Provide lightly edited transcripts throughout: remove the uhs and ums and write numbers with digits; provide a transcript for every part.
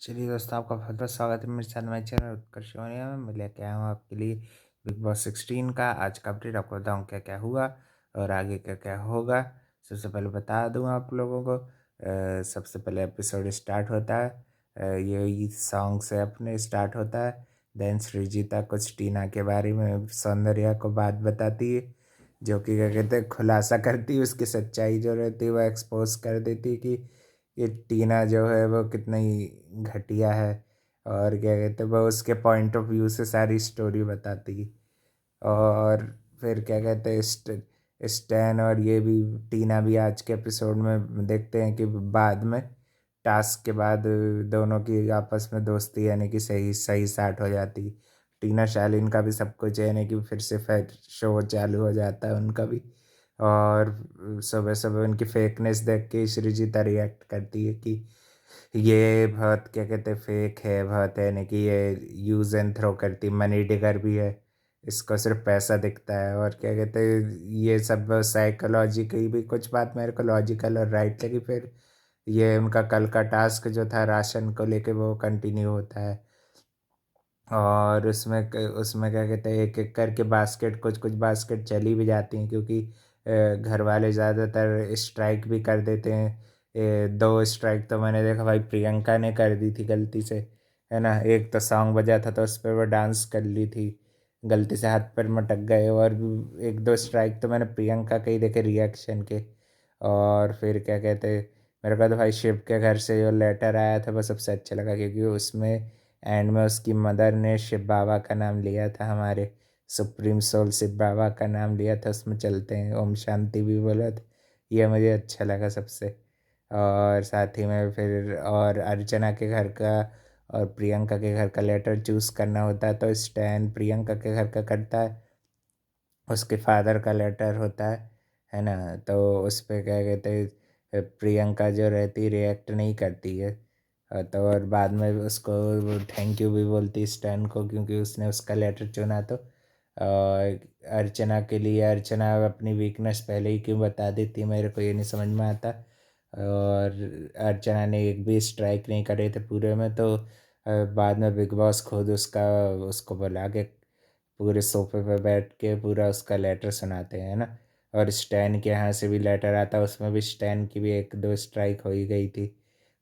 चलिए दोस्तों, आपका बहुत-बहुत स्वागत है मेरे चैनल उत्कर्ष सोनिया में। मैं लेके आया हूँ आपके लिए बिग बॉस 16 का आज का अपडेट। आपको बताऊँ क्या-क्या हुआ और आगे क्या-क्या होगा। सबसे पहले बता दूँ आप लोगों को, सबसे पहले एपिसोड स्टार्ट होता है, यही सॉन्ग से अपने स्टार्ट होता है। देन सृजिता कुछ टीना के बारे में सौंदर्या को बात बताती है, जो कि क्या कहते हैं खुलासा करती है, उसकी सच्चाई जो रहती है वो एक्सपोज कर देती है कि ये टीना जो है वो कितनी घटिया है। और क्या कहते हैं वो उसके पॉइंट ऑफ व्यू से सारी स्टोरी बताती। और फिर क्या कहते हैं स्टैन और ये भी टीना भी आज के एपिसोड में देखते हैं कि बाद में टास्क के बाद दोनों की आपस में दोस्ती यानी कि सही सही स्टार्ट हो जाती। टीना शालीन का भी सब कुछ यानी कि फिर से फिर शो चालू हो जाता है उनका भी। और सुबह सुबह उनकी फेकनेस देख के सृजिता रिएक्ट करती है कि ये बहुत क्या कहते हैं फेक है बहुत, है यानी कि ये यूज़ एंड थ्रो करती मनी डिगर भी है, इसको सिर्फ पैसा दिखता है। और क्या कहते हैं ये सब साइकोलॉजी की भी कुछ बात मेरे को लॉजिकल और राइट लगी। फिर ये उनका कल का टास्क जो था राशन को लेके वो कंटिन्यू होता है। और उसमें क्या कहते हैं एक एक करके बास्केट कुछ कुछ बास्केट चली भी जाती हैं, क्योंकि घर वाले ज़्यादातर स्ट्राइक भी कर देते हैं। 2 स्ट्राइक तो मैंने देखा भाई प्रियंका ने कर दी थी गलती से, है ना। एक तो सॉन्ग बजा था तो उस पर वो डांस कर ली थी, गलती से हाथ पैर मटक गए। और भी 1-2 स्ट्राइक तो मैंने प्रियंका के ही देखे रिएक्शन के। और फिर क्या कहते हैं मेरे को तो भाई शिव के घर से जो लेटर आया था वो सबसे अच्छा लगा, क्योंकि उसमें एंड में उसकी मदर ने शिव बाबा का नाम लिया था, हमारे सुप्रीम सोल शिव बाबा का नाम लिया था। उसमें चलते हैं ओम शांति भी बोला था, ये मुझे अच्छा लगा सबसे। और साथ ही में फिर और अर्चना के घर का और प्रियंका के घर का लेटर चूज़ करना होता है तो स्टैन प्रियंका के घर का करता है, उसके फादर का लेटर होता है ना। तो उस पर क्या कहते हैं प्रियंका जो रहती रिएक्ट नहीं करती है। तो और बाद में उसको थैंक यू भी बोलती स्टैन को, क्योंकि उसने उसका लेटर चुना। तो अर्चना के लिए अर्चना अपनी वीकनेस पहले ही क्यों बता देती है मेरे को ये नहीं समझ में आता। और अर्चना ने एक भी स्ट्राइक नहीं करे थे पूरे में, तो बाद में बिग बॉस खुद उसको बुला के पूरे सोफे पे बैठ के पूरा उसका लेटर सुनाते हैं ना। और स्टैन के यहाँ से भी लेटर आता है, उसमें भी स्टैन की भी 1-2 स्ट्राइक हो ही गई थी,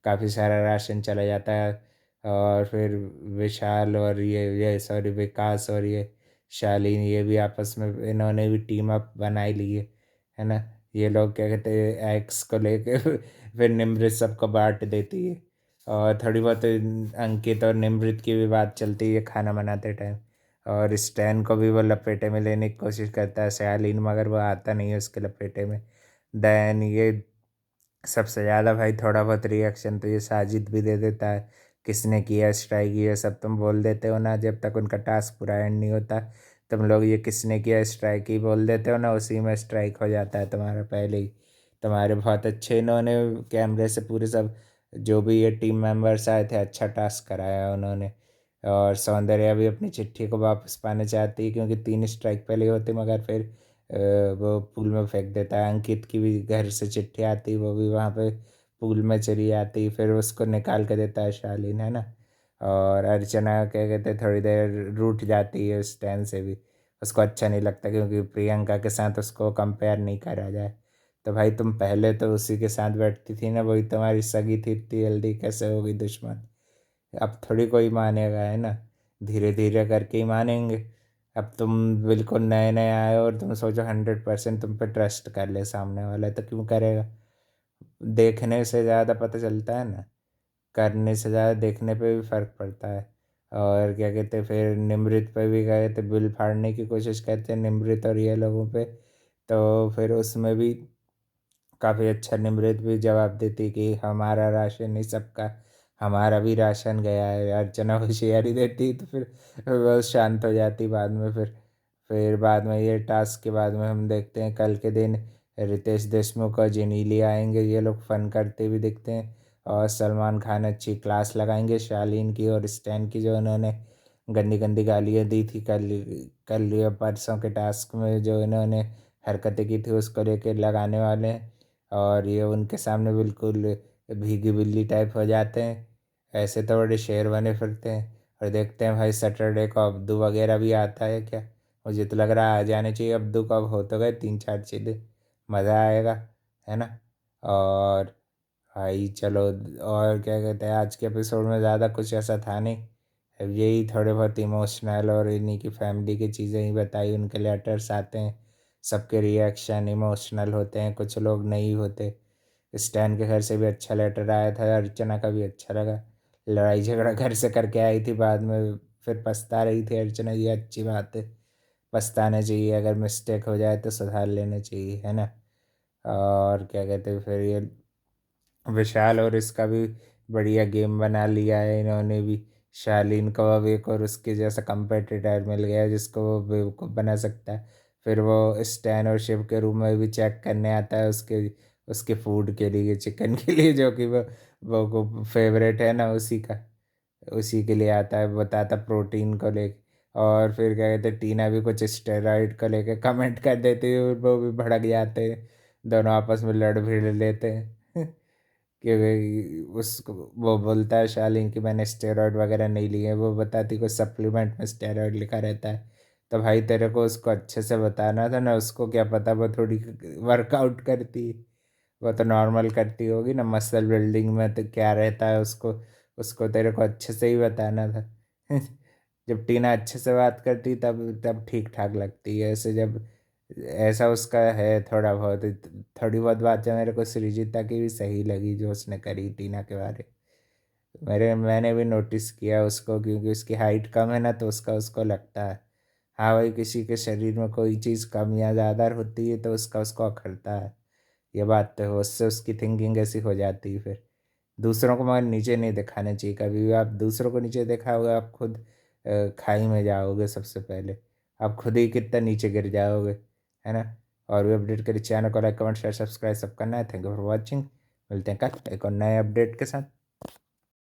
काफ़ी सारा राशन चला जाता है। और फिर विशाल और ये सॉरी विकास और ये शालीन ये भी आपस में इन्होंने भी टीम अप बनाई ली है ना। ये लोग क्या कहते हैं एक्स को लेके फिर निमृत सबको बांट देती है। और थोड़ी बहुत अंकित और निमृत की भी बात चलती है खाना बनाते टाइम। और स्टैन को भी वो लपेटे में लेने की कोशिश करता है शालीन, मगर वो आता नहीं है उसके लपेटे में। देन ये सबसे ज़्यादा भाई थोड़ा बहुत रिएक्शन तो ये साजिद भी दे देता है, किसने किया स्ट्राइक ये सब तुम बोल देते हो ना, जब तक उनका टास्क पूरा एंड नहीं होता तुम लोग ये किसने किया स्ट्राइक ही बोल देते हो ना, उसी में स्ट्राइक हो जाता है तुम्हारा पहले ही। तुम्हारे बहुत अच्छे इन्होंने कैमरे से पूरे सब जो भी ये टीम मेंबर्स आए थे अच्छा टास्क कराया उन्होंने। और सौंदर्या भी अपनी चिट्ठी को वापस पाना चाहती है, क्योंकि 3 स्ट्राइक पहले होते मगर फिर वो पूल में फेंक देता है। अंकित की भी घर से चिट्ठी आती, वो भी वहाँ पे पूल में चली आती, फिर उसको निकाल के देता है शालीन, है ना। और अर्चना क्या कहते हैं थोड़ी देर रूठ जाती है उस टाइम से भी, उसको अच्छा नहीं लगता क्योंकि प्रियंका के साथ उसको कंपेयर नहीं करा जाए। तो भाई तुम पहले तो उसी के साथ बैठती थी ना, वही तुम्हारी सगी थी, इतनी जल्दी कैसे होगी दुश्मन। अब थोड़ी कोई मानेगा, है ना, धीरे धीरे करके ही मानेंगे। अब तुम बिल्कुल नए नए आए हो और तुम सोचो 100% तुम पे ट्रस्ट कर ले सामने वाला, तो क्यों करेगा। देखने से ज़्यादा पता चलता है ना, करने से ज़्यादा देखने पे भी फर्क पड़ता है। और क्या कहते हैं फिर निमृत पे भी गए थे, बिल फाड़ने की कोशिश करते हैं निमृत और ये लोगों पे। तो फिर उसमें भी काफ़ी अच्छा निमृत भी जवाब देती कि हमारा राशन नहीं सबका, हमारा भी राशन गया है। अर्चना होशियारी देती तो फिर वो शांत हो जाती बाद में। फिर बाद में ये टास्क के बाद में हम देखते हैं कल के दिन रितेश देशमुख और जेनेली आएंगे, ये लोग फन करते भी दिखते हैं। और सलमान खान अच्छी क्लास लगाएंगे शालीन की और स्टैन की, जो उन्होंने गंदी गंदी गालियाँ दी थी कल या परसों के टास्क में जो इन्होंने हरकतें की थी उसको लेके लगाने वाले हैं। और ये उनके सामने बिल्कुल भीगी बिल्ली टाइप हो जाते हैं। ऐसे तो बड़े शेर बने फिरते हैं। और देखते हैं भाई सैटरडे को अब्दू वगैरह भी आता है क्या। मुझे तो लग रहा है आ जाने चाहिए अब्दू। कब हो तो गए 3-4 चीज़ें, मज़ा आएगा, है ना। और भाई चलो, और क्या कहते हैं, आज के एपिसोड में ज़्यादा कुछ ऐसा था नहीं। अब यही थोड़े बहुत इमोशनल और इन्हीं की फैमिली की चीज़ें ही बताई। उनके लेटर्स आते हैं, सबके रिएक्शन इमोशनल होते हैं, कुछ लोग नहीं होते। स्टैन के घर से भी अच्छा लेटर आया था, अर्चना का भी अच्छा लगा। लड़ाई झगड़ा घर से करके आई थी, बाद में फिर पछता रही थी अर्चना। ये अच्छी बात है, पछताना चाहिए, अगर मिस्टेक हो जाए तो सुधार लेना चाहिए, है ना। और क्या कहते हैं, फिर ये विशाल और इसका भी बढ़िया गेम बना लिया है इन्होंने भी। शालीन को अब एक और उसके जैसा कंपेटिटर मिल गया जिसको वो बेवकूफ़ बना सकता है। फिर वो स्टैन और शिव के रूम में भी चेक करने आता है उसके उसके फूड के लिए, चिकन के लिए, जो कि वो फेवरेट है ना उसी का। उसी के लिए आता है, बताता प्रोटीन को लेके। और फिर क्या कहते हैं, टीना भी कुछ स्टेरॉइड को लेके कमेंट कर देती है और वो भी भड़क जाते हैं। दोनों आपस में लड़ भिड़ लेते हैं कि उसको वो बोलता है शालीन कि मैंने स्टेरॉइड वगैरह नहीं लिए। वो बताती कुछ सप्लीमेंट में स्टेरॉइड लिखा रहता है। तो भाई तेरे को उसको अच्छे से बताना था ना, उसको क्या पता वो थोड़ी वर्कआउट करती। वो तो नॉर्मल करती होगी ना, मसल बिल्डिंग में तो क्या रहता है उसको। उसको तेरे को अच्छे से ही बताना था। जब टीना अच्छे से बात करती तब तब ठीक ठाक लगती है। ऐसे जब ऐसा उसका है थोड़ा बहुत, थोड़ी बहुत बातें मेरे को सृजिता की भी सही लगी जो उसने करी टीना के बारे में। मैंने भी नोटिस किया उसको, क्योंकि उसकी हाइट कम है ना, तो उसका उसको लगता है। हाँ भाई, किसी के शरीर में कोई चीज़ कम या ज़्यादा होती है तो उसका उसको अखरता है। ये बात तो है, उससे उसकी थिंकिंग ऐसी हो जाती है फिर। दूसरों को मगर नीचे नहीं दिखाना चाहिए। कभी भी आप दूसरों को नीचे देखा होगा, आप खुद खाई में जाओगे सबसे पहले। आप खुद ही कितना नीचे गिर जाओगे, है ना। और भी अपडेट करिए, चैनल को लाइक कमेंट शेयर सब्सक्राइब सब करना है। Thank you for watching. मिलते हैं कल एक और नए अपडेट के साथ।